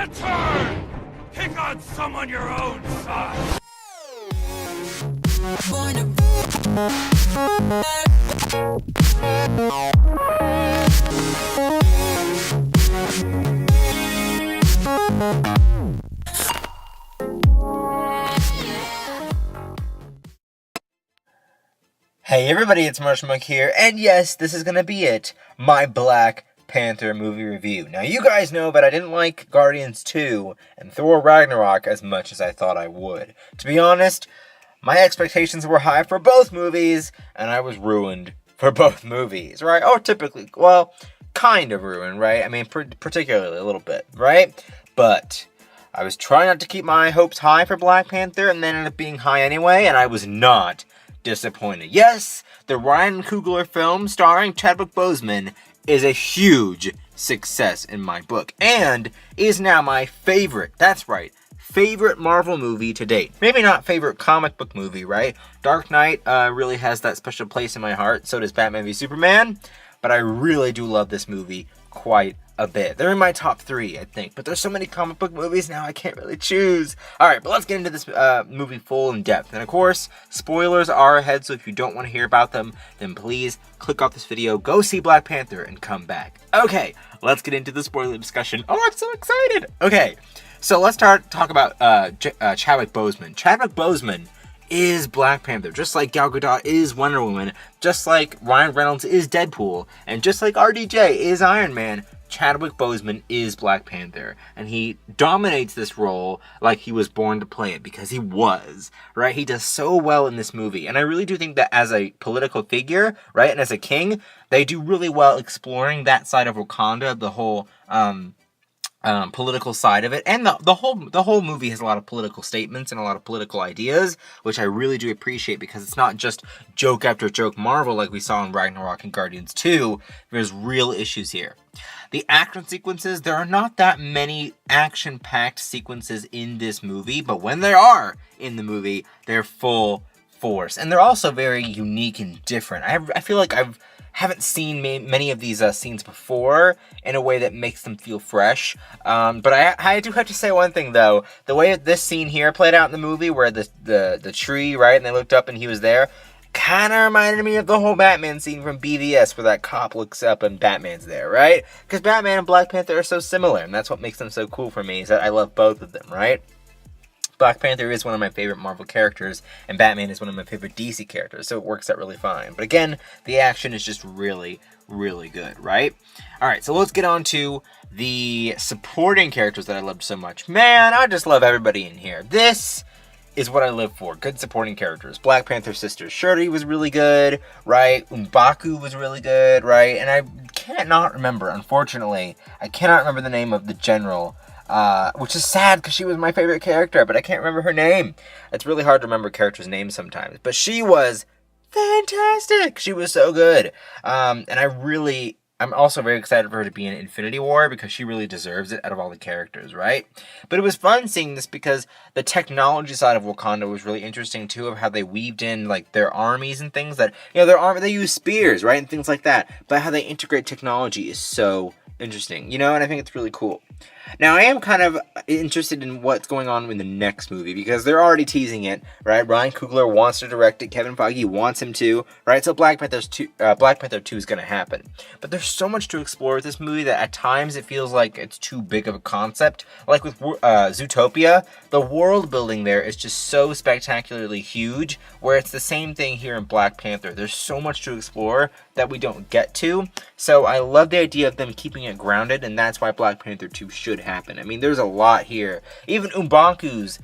Panther! Pick on someone your own size! Hey everybody, it's Marshmallow here, and yes, this is gonna be it, my Black Panther movie review. Now you guys know that I didn't like Guardians 2 and Thor Ragnarok as much as I thought I would. To be honest, my expectations were high for both movies, and I was ruined for both movies, right? Or typically, well, kind of ruined, right? I mean, particularly a little bit, right? But I was trying not to keep my hopes high for Black Panther, and they ended up being high anyway, and I was not disappointed. Yes, the Ryan Coogler film starring Chadwick Boseman is a huge success in my book, and is now my favorite, that's right, favorite Marvel movie to date. Maybe not favorite comic book movie, right? Dark Knight really has that special place in my heart, so does Batman v Superman, but I really do love this movie quite a bit. They're in my top 3, I think, but there's so many comic book movies now I can't really choose. Alright, but let's get into this movie full in depth. And of course, spoilers are ahead, so if you don't want to hear about them, then please click off this video, go see Black Panther, and come back. Okay, let's get into the spoiler discussion. Oh, I'm so excited! Okay, so let's talk about Chadwick Boseman. Chadwick Boseman is Black Panther, just like Gal Gadot is Wonder Woman, just like Ryan Reynolds is Deadpool, and just like RDJ is Iron Man. Chadwick Boseman is Black Panther, and he dominates this role like he was born to play it, because he was, right? He does so well in this movie, and I really do think that as a political figure, right, and as a king, they do really well exploring that side of Wakanda, the whole political side of it, and the whole movie has a lot of political statements and a lot of political ideas, which I really do appreciate, because it's not just joke after joke Marvel like we saw in Ragnarok and Guardians 2. There's real issues here. The action sequences, there are not that many action-packed sequences in this movie, but when there are in the movie, they're full force, and they're also very unique and different. I feel like I haven't seen many of these scenes before in a way that makes them feel fresh. But I do have to say one thing though. The way this scene here played out in the movie, where the tree, right, and they looked up and he was there, kind of reminded me of the whole Batman scene from BVS, where that cop looks up and Batman's there, right? Because Batman and Black Panther are so similar, and that's what makes them so cool for me, is that I love both of them, right? Black Panther is one of my favorite Marvel characters, and Batman is one of my favorite DC characters, so it works out really fine. But again, the action is just really, really good, right? Alright, so let's get on to the supporting characters that I loved so much. Man, I just love everybody in here. This is what I live for. Good supporting characters. Black Panther's sister Shuri was really good, right? M'Baku was really good, right? And I cannot remember, unfortunately, I cannot remember the name of the general, which is sad because she was my favorite character, but I can't remember her name. It's really hard to remember characters' names sometimes. But she was fantastic. She was so good. And I'm also very excited for her to be in Infinity War, because she really deserves it out of all the characters, right? But it was fun seeing this because the technology side of Wakanda was really interesting too, of how they weaved in like their armies and things that, you know, they use spears, right, and things like that. But how they integrate technology is so interesting, you know, and I think it's really cool. Now, I am kind of interested in what's going on in the next movie, because they're already teasing it, right? Ryan Coogler wants to direct it. Kevin Feige wants him to, right? So Black Panther 2 is going to happen. But there's so much to explore with this movie that at times it feels like it's too big of a concept. Like with Zootopia, the world building there is just so spectacularly huge, where it's the same thing here in Black Panther. There's so much to explore that we don't get to. So I love the idea of them keeping it grounded, and that's why Black Panther 2 should happen. I mean, there's a lot here. Even M'Baku's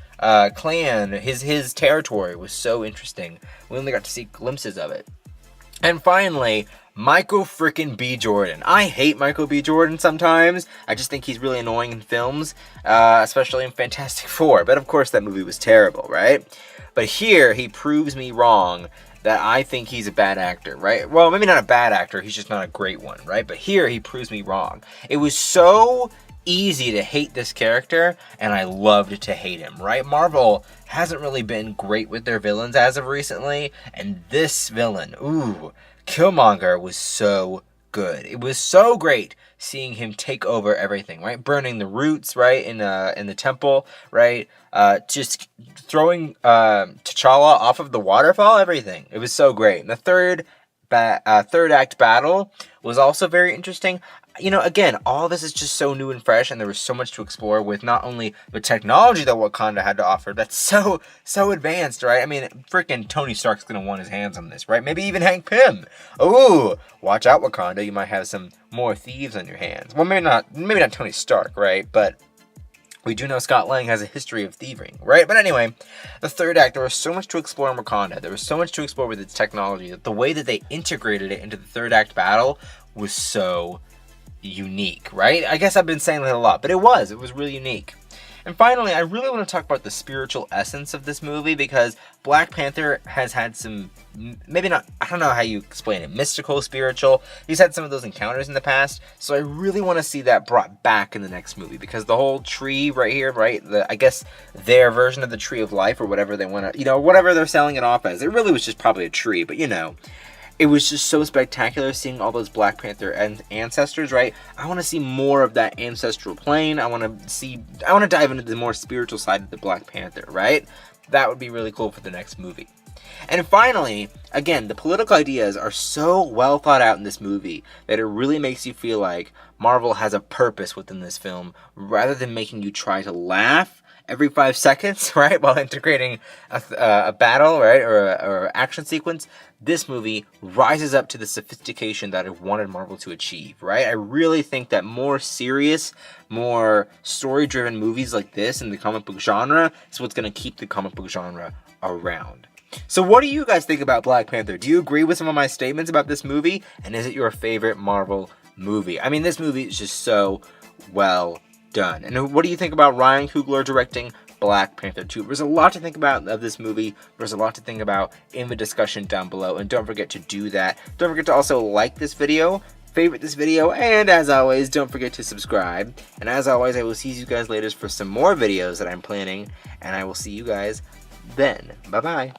clan, his territory was so interesting. We only got to see glimpses of it. And finally, Michael frickin' B. Jordan. I hate Michael B. Jordan sometimes. I just think he's really annoying in films, especially in Fantastic Four. But of course, that movie was terrible, right? But here, he proves me wrong that I think he's a bad actor, right? Well, maybe not a bad actor, he's just not a great one, right? But here, he proves me wrong. It was so easy to hate this character, and I loved to hate him, right? Marvel hasn't really been great with their villains as of recently, and this villain, ooh, Killmonger was so good. It was so great seeing him take over everything, right? Burning the roots, right, in the temple, right? Just throwing T'Challa off of the waterfall, everything. It was so great. And the third act battle was also very interesting. You know, again, all this is just so new and fresh, and there was so much to explore with not only the technology that Wakanda had to offer, that's so advanced, right? I mean, freaking Tony Stark's gonna want his hands on this, right? Maybe even Hank Pym. Ooh, watch out, Wakanda. You might have some more thieves on your hands. Well, maybe not Tony Stark, right? But we do know Scott Lang has a history of thieving, right? But anyway, the third act, there was so much to explore in Wakanda. There was so much to explore with its technology that the way that they integrated it into the third act battle was so unique, right? I guess I've been saying that a lot, but it was really unique. And finally, I really want to talk about the spiritual essence of this movie, because Black Panther has had some, maybe not, I don't know how you explain it, mystical, spiritual. He's had some of those encounters in the past, so I really want to see that brought back in the next movie, because the whole tree right here, right, I guess their version of the tree of life, or whatever they want to, whatever they're selling it off as, it really was just probably a tree, but it was just so spectacular seeing all those Black Panther ancestors, right? I want to see more of that ancestral plane. I want to dive into the more spiritual side of the Black Panther, right? That would be really cool for the next movie. And finally, again, the political ideas are so well thought out in this movie that it really makes you feel like Marvel has a purpose within this film, rather than making you try to laugh every 5 seconds, right, while integrating a battle, right, or action sequence. This movie rises up to the sophistication that I wanted Marvel to achieve, right? I really think that more serious, more story-driven movies like this in the comic book genre is what's going to keep the comic book genre around. So what do you guys think about Black Panther? Do you agree with some of my statements about this movie? And is it your favorite Marvel movie? I mean, this movie is just so well done. And what do you think about Ryan Coogler directing Black Panther 2? There's a lot to think about of this movie. There's a lot to think about in the discussion down below. And don't forget to do that. Don't forget to also like this video, favorite this video, and as always, don't forget to subscribe. And as always, I will see you guys later for some more videos that I'm planning. And I will see you guys then. Bye-bye.